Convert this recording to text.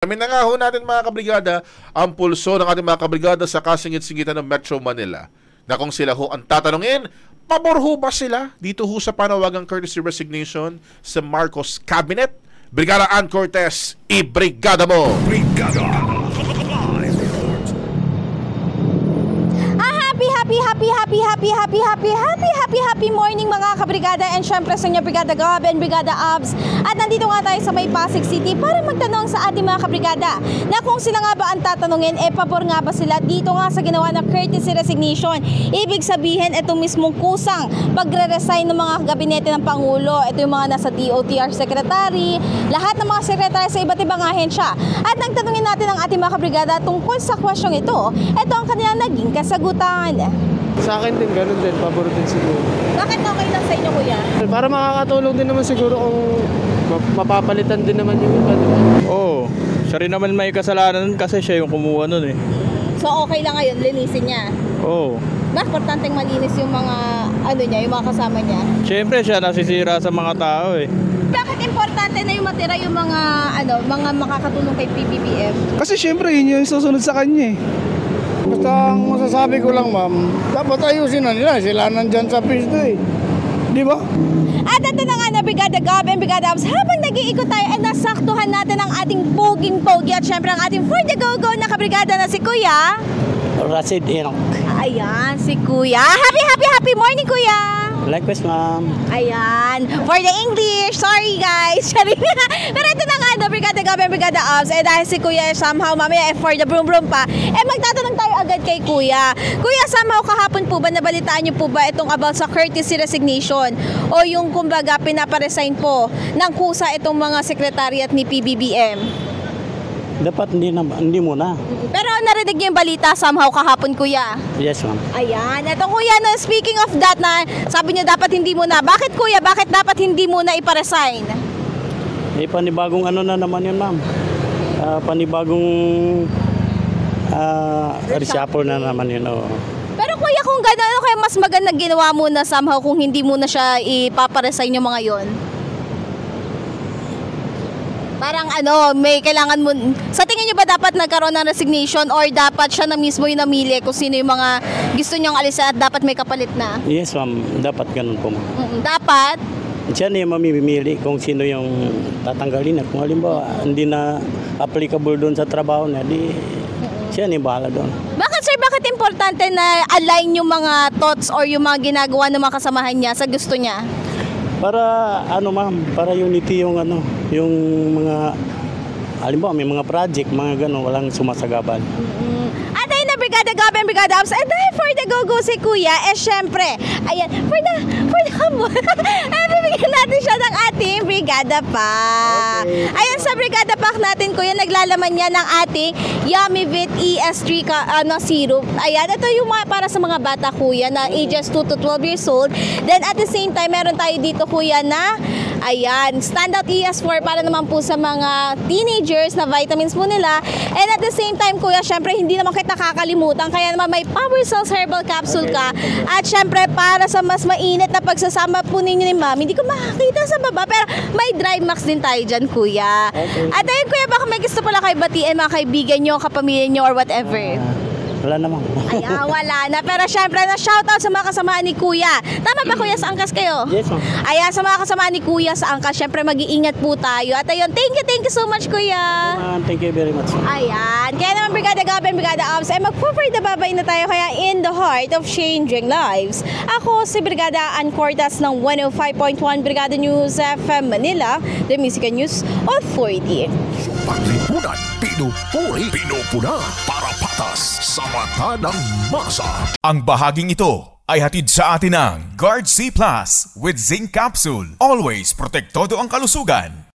Kami na nga ho natin mga kabrigada ang pulso ng ating mga kabrigada sa kasingit-singitan ng Metro Manila na kung sila ho ang tatanungin, pabor ho ba sila dito ho sa panawagang courtesy resignation sa Marcos Cabinet? Brigada Ann Cortez, i-brigada mo! Brigada! Happy morning mga kabrigada, and syempre sa inyo Brigada Gab and Brigada Abs. At nandito nga tayo sa may Pasig City para magtanong sa ating mga kabrigada na kung sila nga ba ang tatanungin, pabor nga ba sila dito nga sa ginawa na courtesy resignation. Ibig sabihin, itong mismong kusang pagre-resign ng mga gabinete ng Pangulo. Ito yung mga nasa DOTR Secretary, lahat ng mga sekretary sa iba't ibang ahensya. At nagtanungin natin ang ating mga kabrigada tungkol sa kwasyong ito. Ito ang kanilang naging kasagutan. Sa akin din, ganun din, pabor din siguro. Bakit okay lang sa inyo, kuya? Para makakatulong din naman siguro kung mapapalitan din naman yung iba. Oo, siya rin naman may kasalanan kasi siya yung kumuha nun eh. So okay lang ngayon, linisin niya? Oo. Mas importanteng malinis yung mga, yung mga kasama niya? Siyempre siya nasisira sa mga tao eh. Bakit importante na yung matira yung mga, mga makakatulong kay PBBM? Kasi syempre yun yung susunod sa kanya eh. Basta ang masasabi ko lang, ma'am, dapat ayusin na nila. Sila nandyan sa pisto eh. Di ba? At ito na nga na Brigada Gab and Brigada Abs. Habang nag-iikot tayo, ay nasaktuhan natin ang ating poging-pogi at syempre ang ating for the go-go na kabrigada na si Kuya Racid Enoch. Ayan, si Kuya. Happy morning, Kuya! Likewise, ma'am. Ayan. For the English. Sorry, guys. Pero ito na nga, Brigada Gab and Brigada Abs. Dahil si Kuya somehow, mamaya, for the brum-brum pa, magtatanong tayo agad kay Kuya. Kuya, somehow kahapon po ba, nabalitaan niyo po ba itong about sa courtesy resignation? O yung, kumbaga, pinaparesign po ng kusa itong mga sekretariat ni PBBM? Dapat hindi muna. Pero narinig niyo yung balita somehow kahapon, Kuya? Yes, ma'am. Ayan. Ito, Kuya, no, speaking of that na sabi niyo dapat hindi muna. Bakit, Kuya? Bakit dapat hindi muna iparesign? Panibagong na naman yun, ma'am. Panibagong reshuffle na naman yun. Oh. Pero Kuya, kung gano'n, kaya mas maganda ginawa muna somehow kung hindi muna siya ipaparesign yung mga yon? Parang may kailangan mo, sa tingin niyo ba dapat nagkaroon ng resignation or dapat siya na mismo yung namili kung sino yung mga gusto niyong alisan at dapat may kapalit na? Yes, ma'am. Dapat ganun po, ma'am. Dapat? Siya na yung mamimili kung sino yung tatanggalin. At kung halimbawa, hindi na applicable doon sa trabaho na, siya na yung bahala doon. Bakit, sir? Bakit importante na align yung mga thoughts or yung mga ginagawa ng mga kasamahan niya sa gusto niya? Para ma'am, para unity yung yung mga halimbawa may mga project, mga gano'n, walang sumasagaban. At ayun na Brigada Gab and Brigada Abs. And dahil for the go-go si Kuya, syempre, ayan, for the bibigyan natin siya ng ating Brigada Pack. Okay. Ayan sa Brigada Pack natin, Kuya, naglalaman niya ng ating Yummy Vit ES3 syrup. Ayan, ito yung para sa mga bata, Kuya, na ages 2 to 12 years old. Then at the same time, meron tayo dito, Kuya, na Standout ES4 para naman po sa mga teenagers na vitamins po nila. And at the same time, Kuya, syempre hindi naman kita kakalimutan. Kaya naman may Power Cells Herbal Capsule ka. At syempre para sa mas mainit na pagsasama po ninyo ni Mami, hindi ko makakita sa baba, pero may Dry Max din tayo dyan, Kuya. Okay. At ayun, Kuya, baka may gusto pala kayo batiin mga kaibigan nyo, kapamilya nyo, or whatever. Wala naman. Ayan, wala na. Pero syempre, na-shoutout sa mga kasamaan ni Kuya. Tama ba, Kuya, sa angkas kayo? Yes, ma'am. Ayan, sa mga kasamaan ni Kuya sa angkas, syempre mag-iingat po tayo. At ayun, thank you so much, Kuya. Thank you very much. Ayan. Kaya naman, Brigada Gab and Brigada Abs, mag-forward na babay na tayo. Kaya in the heart of changing lives, ako si Brigada Ann Cortez ng 105.1 Brigada News FM Manila, the Music News Authority. Paglipunan, pinupuna para patas sa mata ng masa. Ang bahaging ito ay hatid sa atin ng Guard C Plus with Zinc Capsule. Always protektado ang kalusugan.